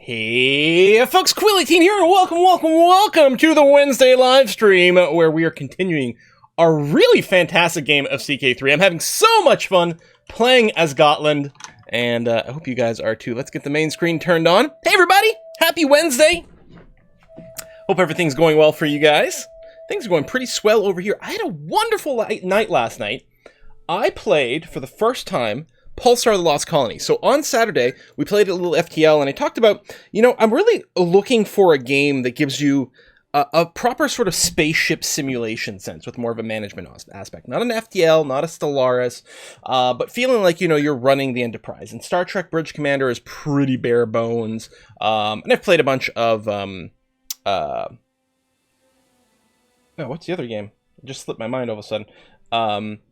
Hey folks, Quilly18 here, and welcome to the Wednesday live stream, where we are continuing our really fantastic game of CK3. I'm having so much fun playing as Gotland, and I hope you guys are too. Let's get the main screen turned on. Hey everybody, happy Wednesday! Hope everything's going well for you guys. Things are going pretty swell over here. I had a wonderful night last night. I played, for the first time, Pulsar the Lost Colony. So on Saturday, we played a little FTL, and I talked about, I'm really looking for a game that gives you a proper sort of spaceship simulation sense with more of a management aspect. Not an FTL, not a Stellaris, but feeling like, you're running the Enterprise. And Star Trek Bridge Commander is pretty bare bones. And I've played a bunch of, what's the other game? It just slipped my mind all of a sudden.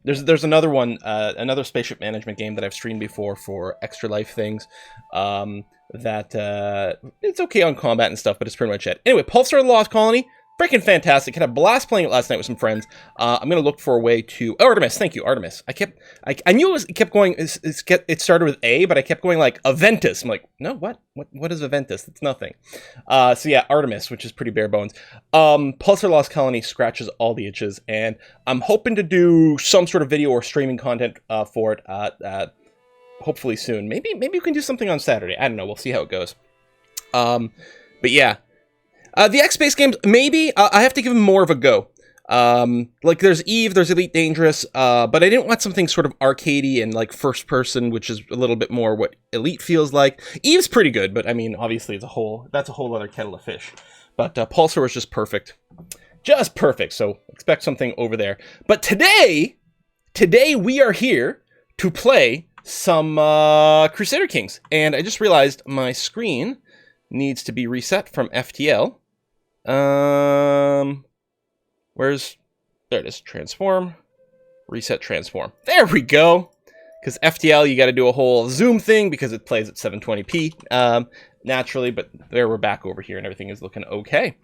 There's another one, another spaceship management game that I've streamed before for Extra Life things, that, it's okay on combat and stuff, but it's pretty much it. Anyway, Pulsar the Lost Colony, freaking fantastic. Had a blast playing it last night with some friends. I'm gonna look for a way to, Artemis, thank you, Artemis. I knew it kept going, it started with A, but I kept going like, Aventus. I'm like, no, what is Aventus? It's nothing. So yeah, Artemis, which is pretty bare bones. Pulsar Lost Colony scratches all the itches, and I'm hoping to do some sort of video or streaming content for it, hopefully soon. Maybe we can do something on Saturday. I don't know, we'll see how it goes. But yeah. The X-Space games, maybe, I have to give them more of a go. Like, there's Eve, there's Elite Dangerous, but I didn't want something sort of arcadey and, like, first person, which is a little bit more what Elite feels like. Eve's pretty good, but, I mean, obviously, that's a whole other kettle of fish. But Pulsar was just perfect. Just perfect, so expect something over there. But today we are here to play some Crusader Kings. And I just realized my screen needs to be reset from FTL. There it is, transform, reset transform. There we go. Because FTL, you got to do a whole zoom thing because it plays at 720p, naturally, but there we're back over here and everything is looking okay.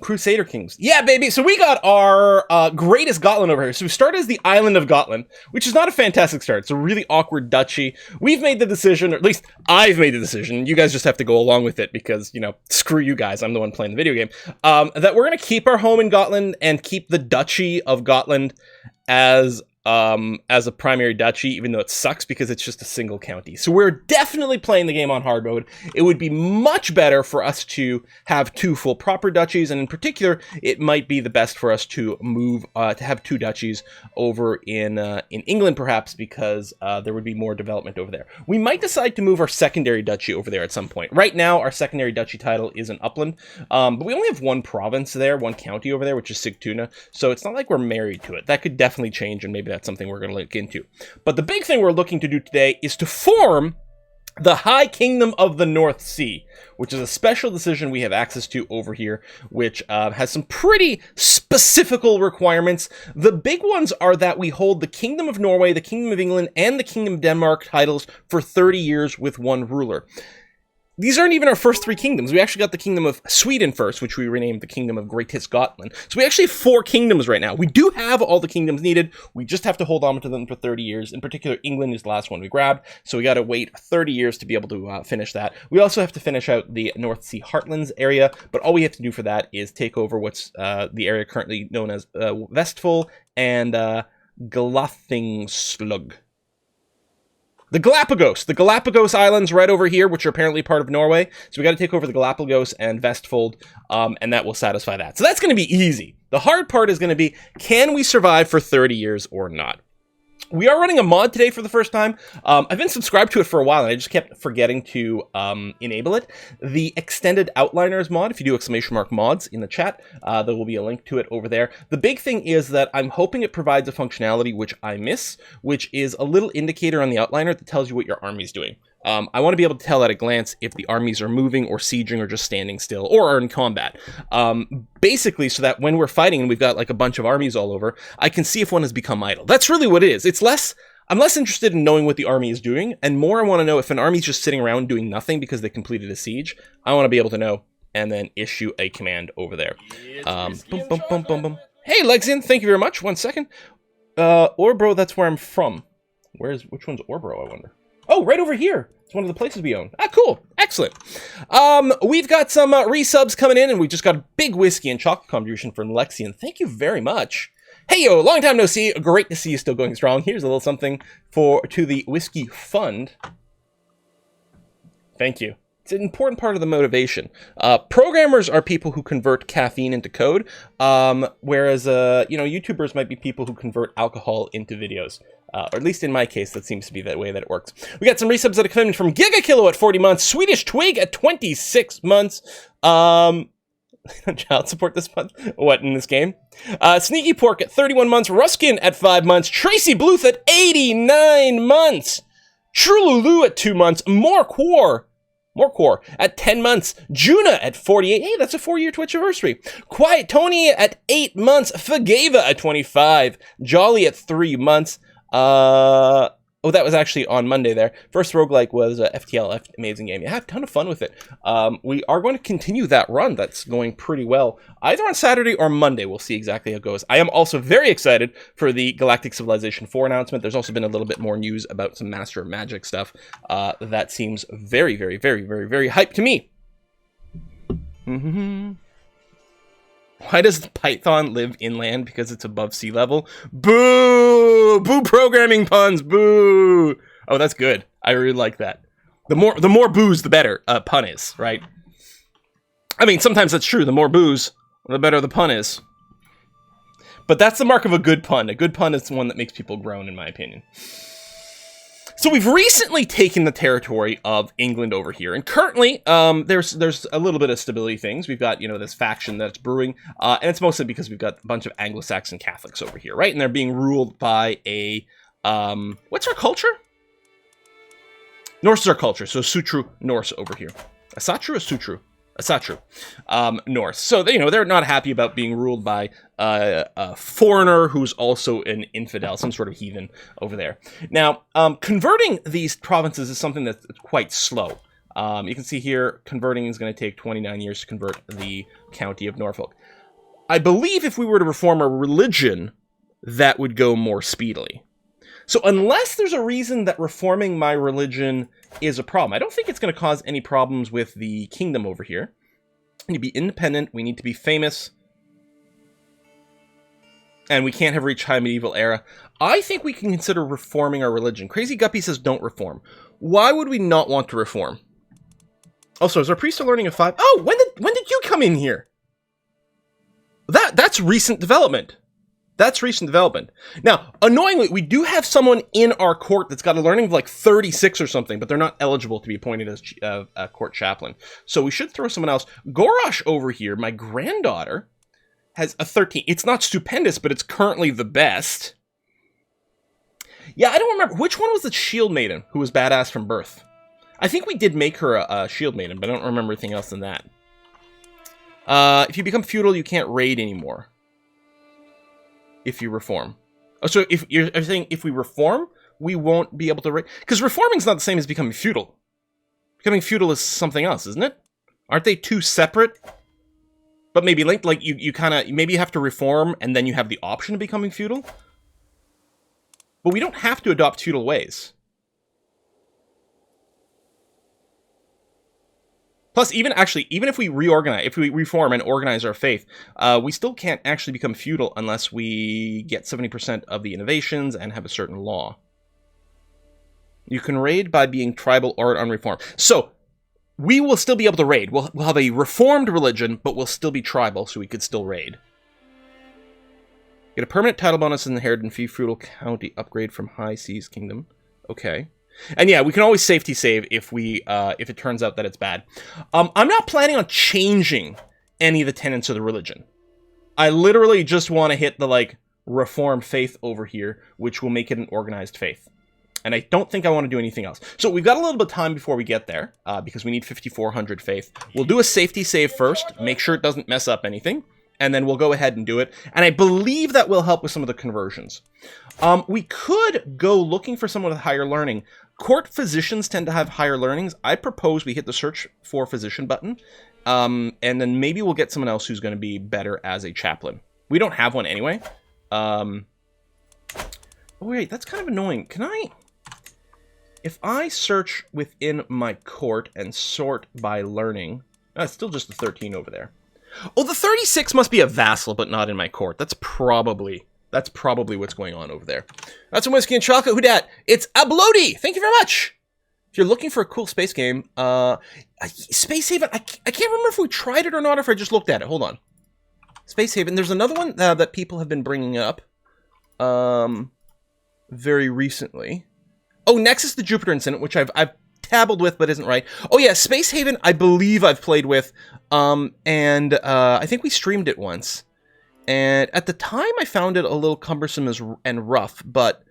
Crusader Kings. Yeah, baby. So we got our greatest Gotland over here. So we started as the island of Gotland, which is not a fantastic start. It's a really awkward duchy. We've made the decision, or at least I've made the decision. You guys just have to go along with it because, screw you guys. I'm the one playing the video game. That we're going to keep our home in Gotland and keep the Duchy of Gotland as a primary duchy, even though it sucks because it's just a single county. So we're definitely playing the game on hard mode. It would be much better for us to have two full proper duchies, and in particular, it might be the best for us to move to have two duchies over in England, perhaps, because there would be more development over there. We might decide to move our secondary duchy over there at some point. Right now, our secondary duchy title is in Upland, but we only have one province there, one county over there, which is Sigtuna, so it's not like we're married to it. That could definitely change, and maybe that's something we're going to look into. But the big thing we're looking to do today is to form the High Kingdom of the North Sea, which is a special decision we have access to over here, which has some pretty specific requirements. The big ones are that we hold the Kingdom of Norway, the Kingdom of England, and the Kingdom of Denmark titles for 30 years with one ruler. These aren't even our first three kingdoms. We actually got the Kingdom of Sweden first, which we renamed the Kingdom of Greatest Gotland. So we actually have 4 kingdoms right now. We do have all the kingdoms needed. We just have to hold on to them for 30 years. In particular, England is the last one we grabbed. So we got to wait 30 years to be able to finish that. We also have to finish out the North Sea Heartlands area. But all we have to do for that is take over what's the area currently known as Vestfold and Glathingslug. The Galapagos Islands right over here, which are apparently part of Norway. So we got to take over the Galapagos and Vestfold, and that will satisfy that. So that's going to be easy. The hard part is going to be, can we survive for 30 years or not? We are running a mod today for the first time. I've been subscribed to it for a while, and I just kept forgetting to enable it. The Extended Outliners mod, if you do !mods in the chat, there will be a link to it over there. The big thing is that I'm hoping it provides a functionality which I miss, which is a little indicator on the outliner that tells you what your army's doing. I want to be able to tell at a glance if the armies are moving or sieging or just standing still or are in combat. Basically, so that when we're fighting and we've got like a bunch of armies all over, I can see if one has become idle. That's really what it is. I'm less interested in knowing what the army is doing, and more I want to know if an army's just sitting around doing nothing because they completed a siege. I want to be able to know and then issue a command over there. Boom, boom, boom, boom, boom. Hey, Lexian, thank you very much. 1 second. Orbro, that's where I'm from. Which one's Orbro, I wonder? Oh, Oh, right over here. It's one of the places we own. Ah, cool. Excellent. We've got some resubs coming in, and we just got a big whiskey and chocolate contribution from Lexian. Thank you very much. Hey, yo, long time no see. Great to see you still going strong. Here's a little something to the Whiskey Fund. Thank you. It's an important part of the motivation. Programmers are people who convert caffeine into code, whereas, YouTubers might be people who convert alcohol into videos. Or at least in my case, that seems to be the way that it works. We got some resubs that are coming from Gigakilo at 40 months, Swedish Twig at 26 months, child support this month? What, in this game? Sneaky Pork at 31 months, Ruskin at 5 months, Tracy Bluth at 89 months, Trululu at 2 months, More Quar at 10 months, Juna at 48, hey, that's a 4-year Twitch anniversary, Quiet Tony at 8 months, Fagava at 25, Jolly at 3 months, oh, that was actually on Monday there. First roguelike was FTL, amazing game. I had a ton of fun with it. We are going to continue that run. That's going pretty well. Either on Saturday or Monday. We'll see exactly how it goes. I am also very excited for the Galactic Civilization 4 announcement. There's also been a little bit more news about some Master of Magic stuff. That seems very, very, very, very, very hyped to me. Why does Python live inland? Because it's above sea level? Boo! Boo programming puns! Boo! Oh, that's good. I really like that. The more boos, the better pun is, right? I mean, sometimes that's true. The more boos, the better the pun is. But that's the mark of a good pun. A good pun is one that makes people groan, in my opinion. So we've recently taken the territory of England over here, and currently there's a little bit of stability things. We've got, this faction that's brewing, and it's mostly because we've got a bunch of Anglo-Saxon Catholics over here, right? And they're being ruled by a, what's our culture? Norse is our culture, so Sutru Norse over here. Asatru or Sutru? Asatru. Norse. So, they're not happy about being ruled by a foreigner who's also an infidel, some sort of heathen over there. Now, converting these provinces is something that's quite slow. You can see here, converting is going to take 29 years to convert the county of Norfolk. I believe if we were to reform our religion, that would go more speedily. So unless there's a reason that reforming my religion is a problem, I don't think it's going to cause any problems with the kingdom over here. We need to be independent, we need to be famous, and we can't have reached high medieval era. I think we can consider reforming our religion. Crazy Guppy says don't reform. Why would we not want to reform? Also, is our priest learning a 5? Oh, when did you come in here? That's recent development. That's recent development. Now, annoyingly, we do have someone in our court that's got a learning of like 36 or something, but they're not eligible to be appointed as a court chaplain. So we should throw someone else. Gorosh over here, my granddaughter, has a 13. It's not stupendous, but it's currently the best. Yeah, I don't remember. Which one was the shield maiden who was badass from birth? I think we did make her a shield maiden, but I don't remember anything else than that. If you become feudal, you can't raid anymore. If you reform. Oh, so if you're saying if we reform, we won't be able to raid? Because reforming is not the same as becoming feudal. Becoming feudal is something else, isn't it? Aren't they two separate? But maybe linked, like you kind of, maybe you have to reform and then you have the option of becoming feudal? But we don't have to adopt feudal ways. Plus, even if we reorganize, if we reform and organize our faith, we still can't actually become feudal unless we get 70% of the innovations and have a certain law. You can raid by being tribal or unreformed. So, we will still be able to raid. We'll have a reformed religion, but we'll still be tribal, so we could still raid. Get a permanent title bonus in the Inherited Fee Feudal County upgrade from High Seas Kingdom. Okay. And yeah, we can always safety save if it turns out that it's bad. I'm not planning on changing any of the tenets of the religion. I literally just want to hit the, reform faith over here, which will make it an organized faith. And I don't think I want to do anything else. So we've got a little bit of time before we get there, because we need 5,400 faith. We'll do a safety save first, make sure it doesn't mess up anything, and then we'll go ahead and do it. And I believe that will help with some of the conversions. We could go looking for someone with higher learning. Court physicians tend to have higher learnings. I propose we hit the search for physician button, and then maybe we'll get someone else who's going to be better as a chaplain. We don't have one anyway. Oh wait, that's kind of annoying. Can I... If I search within my court and sort by learning... it's still just the 13 over there. Oh, the 36 must be a vassal, but not in my court. That's probably what's going on over there. That's some whiskey and chocolate. Who dat? It's Ablodi. Thank you very much. If you're looking for a cool space game, Space Haven, I can't remember if we tried it or not, or if I just looked at it. Hold on. Space Haven. There's another one that people have been bringing up very recently. Oh, Nexus the Jupiter Incident, which I've dabbled with, but isn't right. Oh yeah, Space Haven, I believe I've played with, and I think we streamed it once. And at the time, I found it a little cumbersome and rough, but,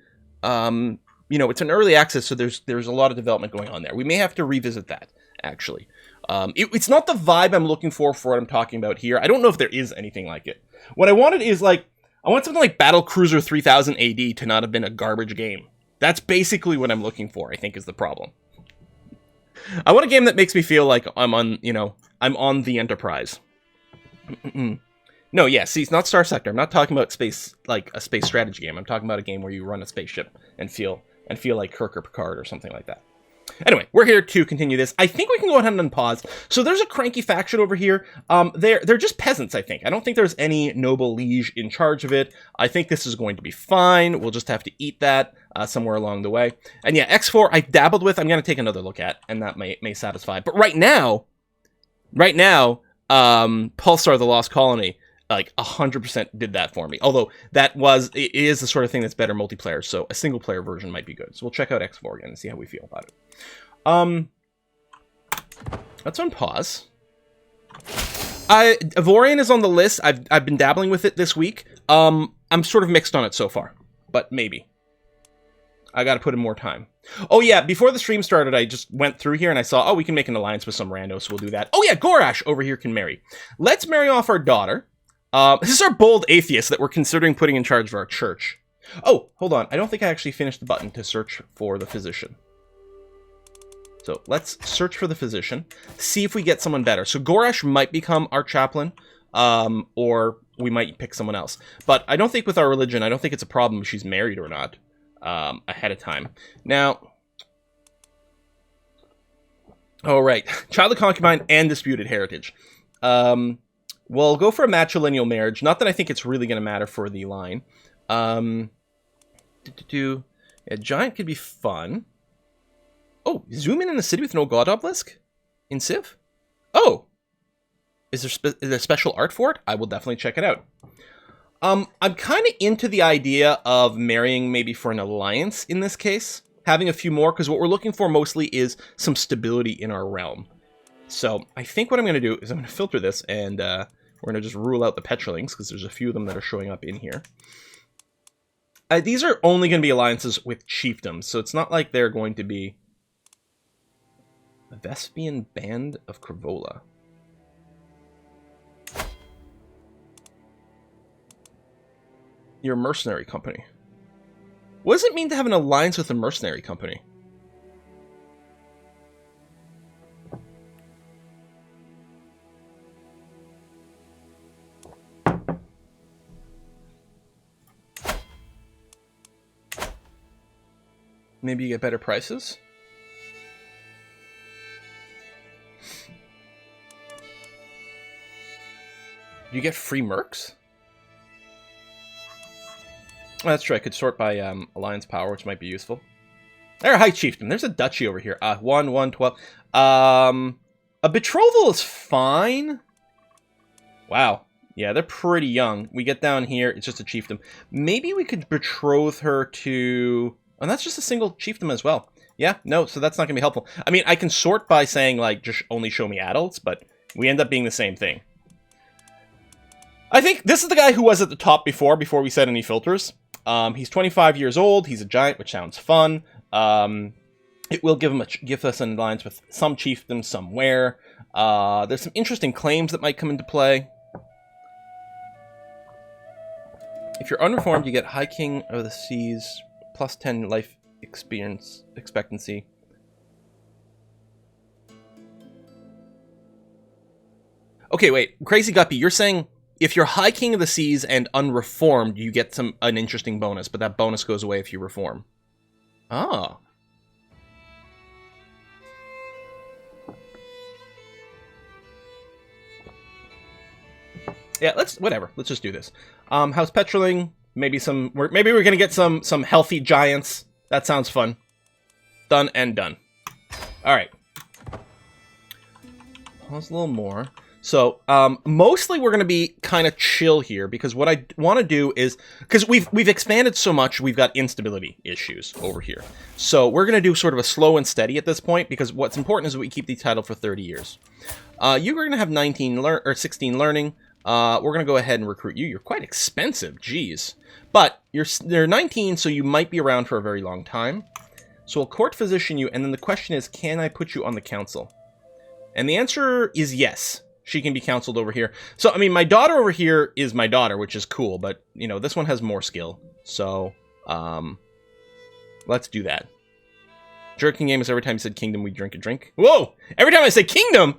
you know, it's an early access, so there's a lot of development going on there. We may have to revisit that, actually. It's not the vibe I'm looking for what I'm talking about here. I don't know if there is anything like it. What I wanted is, like, I want something like Battle Cruiser 3000 AD to not have been a garbage game. That's basically what I'm looking for, I think, is the problem. I want a game that makes me feel like I'm on, you know, I'm on the Enterprise. No, yeah, see, it's not Star Sector. I'm not talking about space, like a space strategy game. I'm talking about a game where you run a spaceship and feel like Kirk or Picard or something like that. Anyway, we're here to continue this. I think we can go ahead and unpause. So there's a cranky faction over here. They're just peasants, I think. I don't think there's any noble liege in charge of it. I think this is going to be fine. We'll just have to eat that somewhere along the way. And yeah, X4 I dabbled with. I'm going to take another look at, and that may satisfy. But right now, Pulsar the Lost Colony, like 100% did that for me. Although it is the sort of thing that's better multiplayer, so a single player version might be good. So we'll check out X4 again and see how we feel about it. Let's unpause. Avorion is on the list. I've been dabbling with it this week. I'm sort of mixed on it so far, but maybe. I gotta put in more time. Oh yeah, before the stream started, I just went through here and I saw, oh, we can make an alliance with some rando, so we'll do that. Oh yeah, Gorash over here can marry. Let's marry off our daughter. This is our bold atheist that we're considering putting in charge of our church. Oh, hold on. I don't think I actually finished the button to search for the physician. So let's search for the physician, see if we get someone better. So Gorash might become our chaplain, or we might pick someone else. But I don't think with our religion, I don't think it's a problem if she's married or not ahead of time. Now, all right, child of concubine and disputed heritage. We'll go for a matrilineal marriage. Not that I think it's really going to matter for the line. A giant could be fun. Oh, zoom in the city with no god obelisk? In Civ? Oh! Is there special art for it? I will definitely check it out. I'm kind of into the idea of marrying maybe for an alliance in this case. Having a few more, because what we're looking for mostly is some stability in our realm. So I think what I'm going to do is I'm going to filter this, and we're going to just rule out the petrolings, because there's a few of them that are showing up in here. These are only going to be alliances with chiefdoms, so it's not like they're going to be a Vespian Band of Kravola. You're a mercenary company. What does it mean to have an alliance with a mercenary company? Maybe you get better prices? You get free mercs? Oh, that's true. I could sort by alliance power, which might be useful. There, hi chieftain. There's a duchy over here. 1, 1, 12. A betrothal is fine. Wow. Yeah, they're pretty young. We get down here. It's just a chiefdom. Maybe we could betroth her to... And that's just a single chiefdom as well. Yeah, no, so that's not going to be helpful. I mean, I can sort by saying, like, just only show me adults, but we end up being the same thing. I think this is the guy who was at the top before we set any filters. He's 25 years old. He's a giant, which sounds fun. It will give us an alliance with some chiefdom somewhere. There's some interesting claims that might come into play. If you're unreformed, you get High King of the Seas, plus 10 life experience expectancy. Okay, wait. Crazy Guppy, you're saying if you're High King of the Seas and unreformed, you get an interesting bonus, but that bonus goes away if you reform. Ah. Yeah, whatever. Let's just do this. House Petroling, maybe maybe we're gonna get some healthy giants. That sounds fun. Done and done. All right. Pause a little more. So, mostly we're going to be kind of chill here, because what I want to do is, because we've expanded so much, we've got instability issues over here. So we're going to do sort of a slow and steady at this point, because what's important is that we keep the title for 30 years. You're going to have 16 learning. We're going to go ahead and recruit you. You're quite expensive, geez. But you're 19, so you might be around for a very long time. So we'll court physician you, and then the question is, can I put you on the council? And the answer is yes. She can be counseled over here. So, I mean, my daughter over here is my daughter, which is cool, but, you know, this one has more skill. So, let's do that. Jerking game is every time you said kingdom, we drink a drink. Whoa! Every time I say kingdom!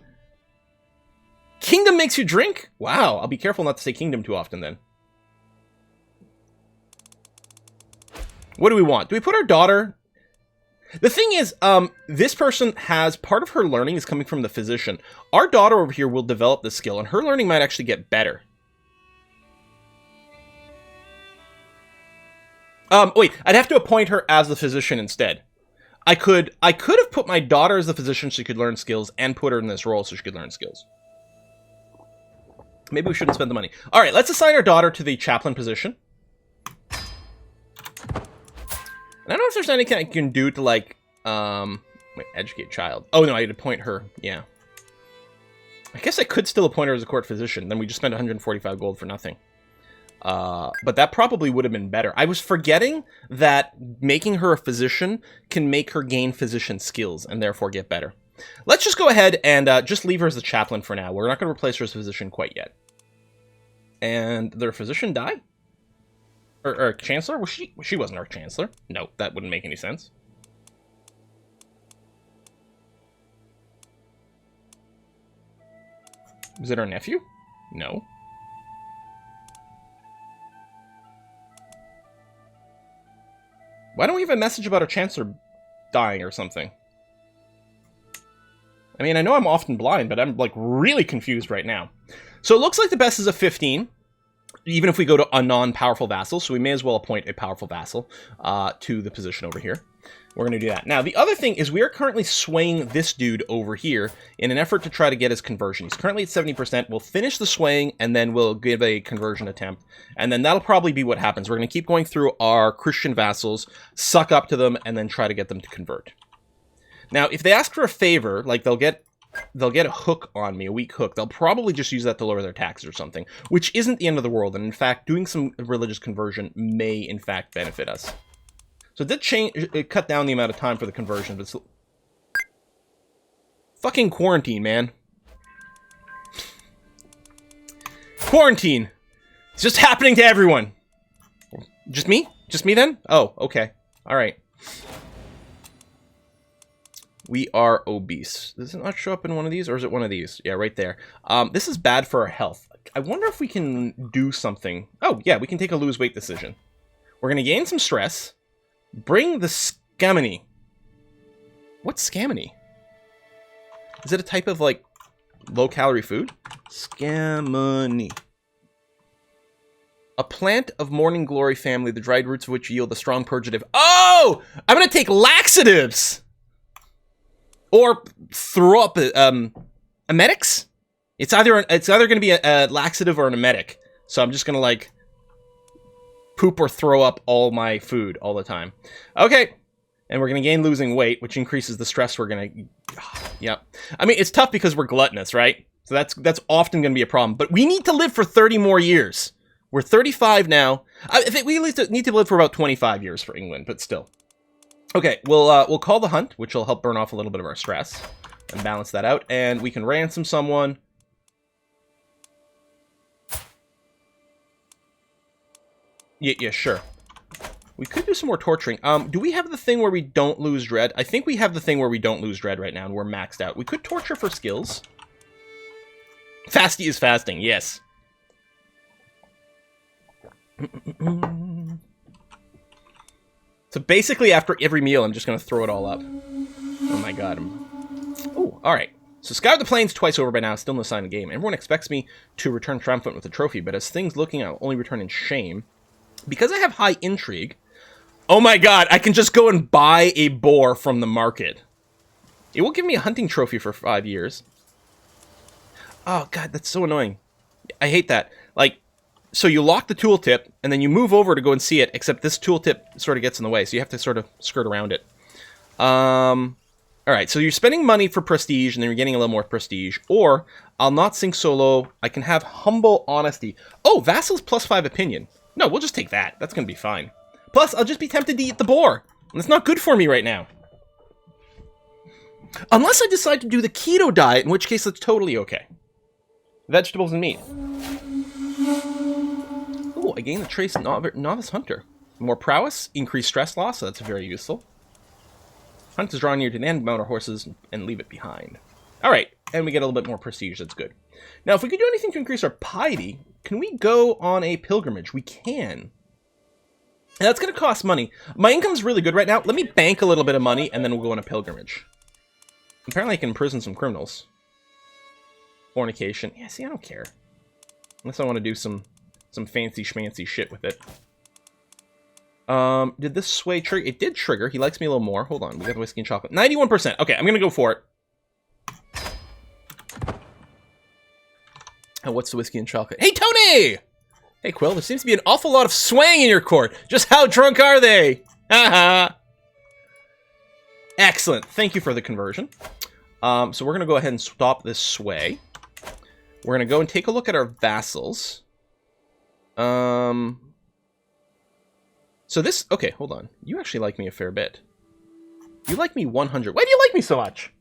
Kingdom makes you drink? Wow, I'll be careful not to say kingdom too often then. What do we want? Do we put our daughter... The thing is, this person has, part of her learning is coming from the physician. Our daughter over here will develop this skill, and her learning might actually get better. Wait, I'd have to appoint her as the physician instead. I could have put my daughter as the physician so she could learn skills, and put her in this role so she could learn skills. Maybe we shouldn't spend the money. All right, let's assign our daughter to the chaplain position. I don't know if there's anything I can do to, like, wait, educate child. Oh, no, I'd appoint her. Yeah. I guess I could still appoint her as a court physician. Then we just spent 145 gold for nothing. But that probably would have been better. I was forgetting that making her a physician can make her gain physician skills and therefore get better. Let's just go ahead and just leave her as the chaplain for now. We're not going to replace her as physician quite yet. And did their physician die? Or chancellor? Was she wasn't our chancellor. No, that wouldn't make any sense. Was it our nephew? No. Why don't we have a message about our chancellor dying or something? I mean, I know I'm often blind, but I'm, like, really confused right now. So it looks like the best is a 15. Even if we go to a non-powerful vassal, so we may as well appoint a powerful vassal to the position over here. We're going to do that. Now, the other thing is we are currently swaying this dude over here in an effort to try to get his conversion. He's currently at 70%. We'll finish the swaying, and then we'll give a conversion attempt. And then that'll probably be what happens. We're going to keep going through our Christian vassals, suck up to them, and then try to get them to convert. Now, if they ask for a favor, like they'll get a hook on me, a weak hook. They'll probably just use that to lower their taxes or something, which isn't the end of the world. And in fact, doing some religious conversion may, in fact, benefit us. So it cut down the amount of time for the conversion, but it's... Fucking quarantine, man. Quarantine. It's just happening to everyone. Just me? Just me then? Oh, okay. All right. We are obese. Does it not show up in one of these, or is it one of these? Yeah, right there. This is bad for our health. I wonder if we can do something. Oh, yeah, we can take a lose weight decision. We're going to gain some stress. Bring the scaminy. What's scaminy? Is it a type of, like, low-calorie food? Scaminy. A plant of morning glory family, the dried roots of which yield a strong purgative. Oh! I'm going to take laxatives! Or throw up emetics? It's either going to be a laxative or an emetic. So I'm just going to, like, poop or throw up all my food all the time. Okay. And we're going to gain losing weight, which increases the stress we're going to... Yep. I mean, it's tough because we're gluttonous, right? So that's often going to be a problem. But we need to live for 30 more years. We're 35 now. I think we at least need to live for about 25 years for England, but still. Okay, we'll call the hunt, which will help burn off a little bit of our stress and balance that out. And we can ransom someone. Yeah, sure. We could do some more torturing. Do we have the thing where we don't lose dread? I think we have the thing where we don't lose dread right now, and we're maxed out. We could torture for skills. Fasty is fasting, yes. So basically, after every meal, I'm just going to throw it all up. Oh my god. Oh, alright. So Scoured the Plains twice over by now, still no sign of game. Everyone expects me to return triumphant with a trophy, but as things looking, I'll only return in shame. Because I have high intrigue, oh my god, I can just go and buy a boar from the market. It will give me a hunting trophy for 5 years. Oh god, that's so annoying. I hate that. Like, so you lock the tooltip, and then you move over to go and see it, except this tooltip sort of gets in the way, so you have to sort of skirt around it. Alright, so you're spending money for prestige, and then you're getting a little more prestige. Or, I'll not sing solo. I can have humble honesty. Oh, Vassal's +5 opinion. No, we'll just take that. That's going to be fine. Plus, I'll just be tempted to eat the boar. And it's not good for me right now. Unless I decide to do the keto diet, in which case it's totally okay. Vegetables and meat. Ooh, I gain the trace Novice Hunter. More prowess, increased stress loss, so that's very useful. Hunt is drawn near to the end, mount our horses, and leave it behind. Alright, and we get a little bit more prestige, that's good. Now, if we could do anything to increase our piety, can we go on a pilgrimage? We can. And that's going to cost money. My income's really good right now. Let me bank a little bit of money, and then we'll go on a pilgrimage. Apparently I can imprison some criminals. Fornication. Yeah, see, I don't care. Unless I want to do some fancy schmancy shit with it. Did this sway trigger? It did trigger. He likes me a little more. Hold on. We got whiskey and chocolate. 91%. Okay, I'm going to go for it. Oh, what's the whiskey and chocolate? Hey, Tony! Hey, Quill, there seems to be an awful lot of swaying in your court. Just how drunk are they? Haha. Excellent. Thank you for the conversion. So we're going to go ahead and stop this sway. We're going to go and take a look at our vassals. So this... Okay, hold on. You actually like me a fair bit. You like me 100. Why do you like me so much?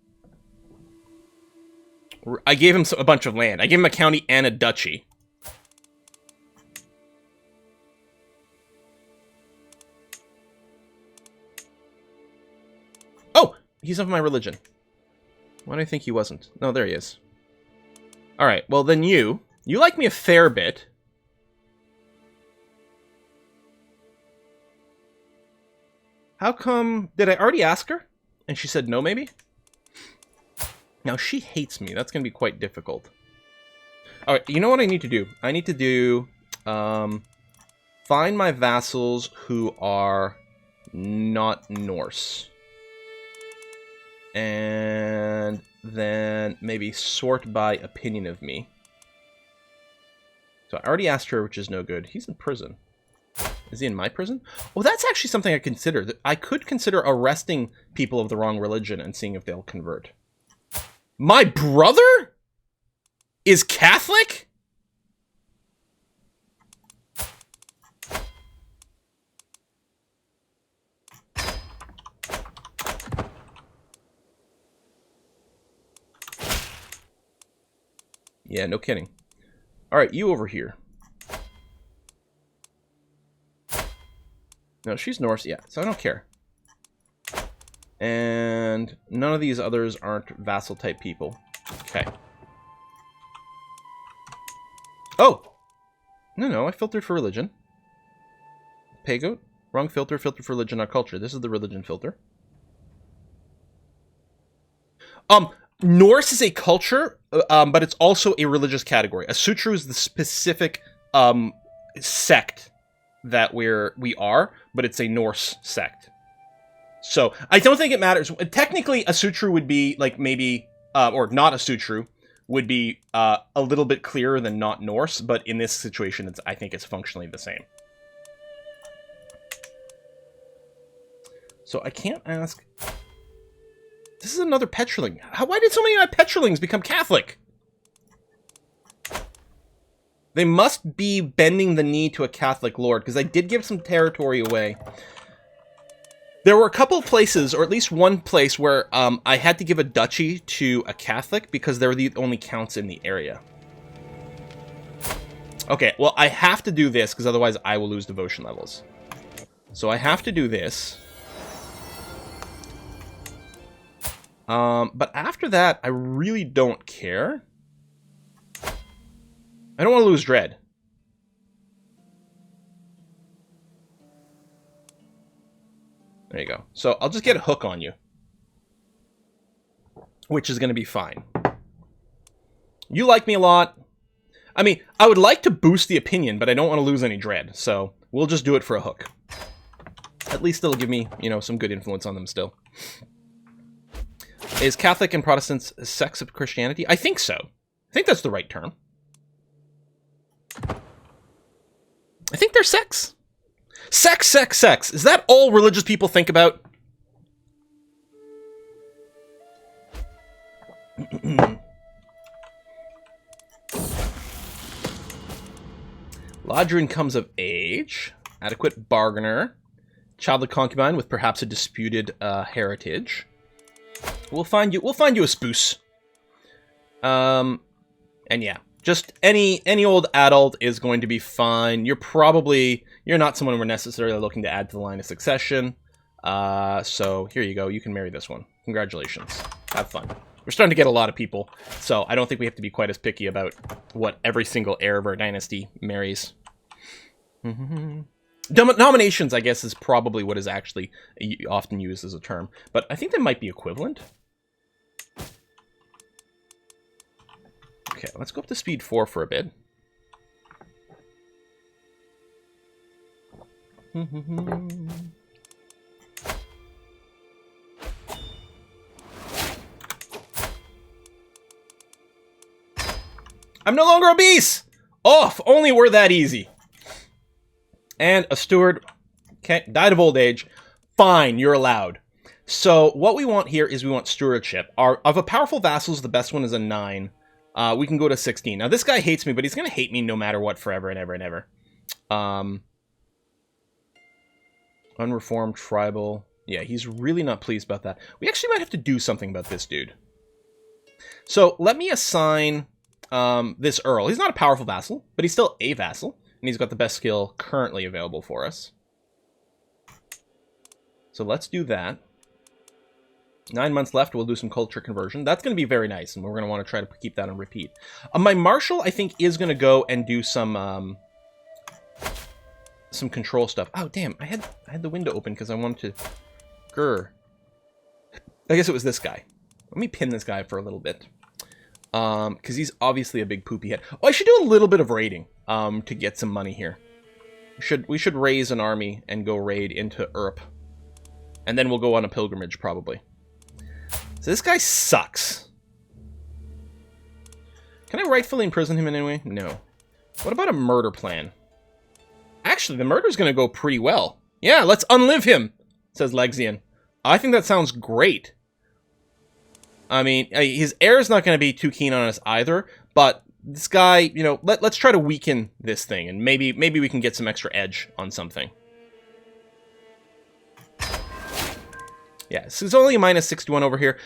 I gave him a bunch of land. I gave him a county and a duchy. Oh! He's of my religion. Why do I think he wasn't? No, there he is. Alright, well then you. You like me a fair bit. How come... Did I already ask her? And she said no, maybe? Now, she hates me. That's going to be quite difficult. Alright, you know what I need to do? I need to do... find my vassals who are not Norse. And then maybe sort by opinion of me. So I already asked her, which is no good. He's in prison. Is he in my prison? Oh, that's actually something I consider. I could consider arresting people of the wrong religion and seeing if they'll convert. My brother is Catholic? Yeah, no kidding. All right, you over here. No, she's Norse, yeah, so I don't care. And none of these others aren't vassal-type people. Okay. Oh! No, I filtered for religion. Paygoat? Wrong filter, filter for religion, not culture. This is the religion filter. Norse is a culture, but it's also a religious category. A Sutru is the specific sect that we are, but it's a Norse sect. So, I don't think it matters. Technically, a Sutru would be, like, maybe, or not a Sutru, would be a little bit clearer than not Norse, but in this situation, I think it's functionally the same. So, I can't ask... This is another Petroling. Why did so many of my Petrolings become Catholic? They must be bending the knee to a Catholic lord, because I did give some territory away. There were a couple of places, or at least one place, where I had to give a duchy to a Catholic, because they were the only counts in the area. Okay, well, I have to do this, because otherwise I will lose devotion levels. So I have to do this. But after that, I really don't care. I don't want to lose dread. There you go. So I'll just get a hook on you. Which is going to be fine. You like me a lot. I mean, I would like to boost the opinion, but I don't want to lose any dread, so we'll just do it for a hook. At least it'll give me, you know, some good influence on them still. Is Catholic and Protestants a sects of Christianity? I think so. I think that's the right term. I think they're sects. Sex. Is that all religious people think about? Lodrin comes of age. Adequate bargainer. Childlike concubine with perhaps a disputed heritage. We'll find you a spouse. And yeah, just any old adult is going to be fine. You're not someone we're necessarily looking to add to the line of succession. So here you go. You can marry this one. Congratulations. Have fun. We're starting to get a lot of people, so I don't think we have to be quite as picky about what every single heir of our dynasty marries. Nominations, I guess, is probably what is actually often used as a term, but I think they might be equivalent. Okay, let's go up to speed 4 for a bit. I'm no longer obese! Oh, if only were that easy. And a steward died of old age. Fine, you're allowed. So what we want here is we want stewardship. Of a powerful vassals, the best one is a 9. We can go to 16. Now, this guy hates me, but he's going to hate me no matter what forever and ever and ever. Unreformed, tribal. Yeah, he's really not pleased about that. We actually might have to do something about this dude. So let me assign this Earl. He's not a powerful vassal, but he's still a vassal. And he's got the best skill currently available for us. So let's do that. 9 months left, we'll do some culture conversion. That's going to be very nice, and we're going to want to try to keep that on repeat. My marshal, I think, is going to go and do some control stuff. Oh, damn, I had the window open because I wanted to... Grr. I guess it was this guy. Let me pin this guy for a little bit. Because he's obviously a big poopy head. Oh, I should do a little bit of raiding to get some money here. We should raise an army and go raid into Europe. And then we'll go on a pilgrimage, probably. So this guy sucks. Can I rightfully imprison him in any way? No. What about a murder plan? Actually, the murder's going to go pretty well. Yeah, let's unlive him, says Lexian. I think that sounds great. I mean, his heir's not going to be too keen on us either, but this guy, you know, let's try to weaken this thing, and maybe we can get some extra edge on something. Yeah, so it's only a -61 over here.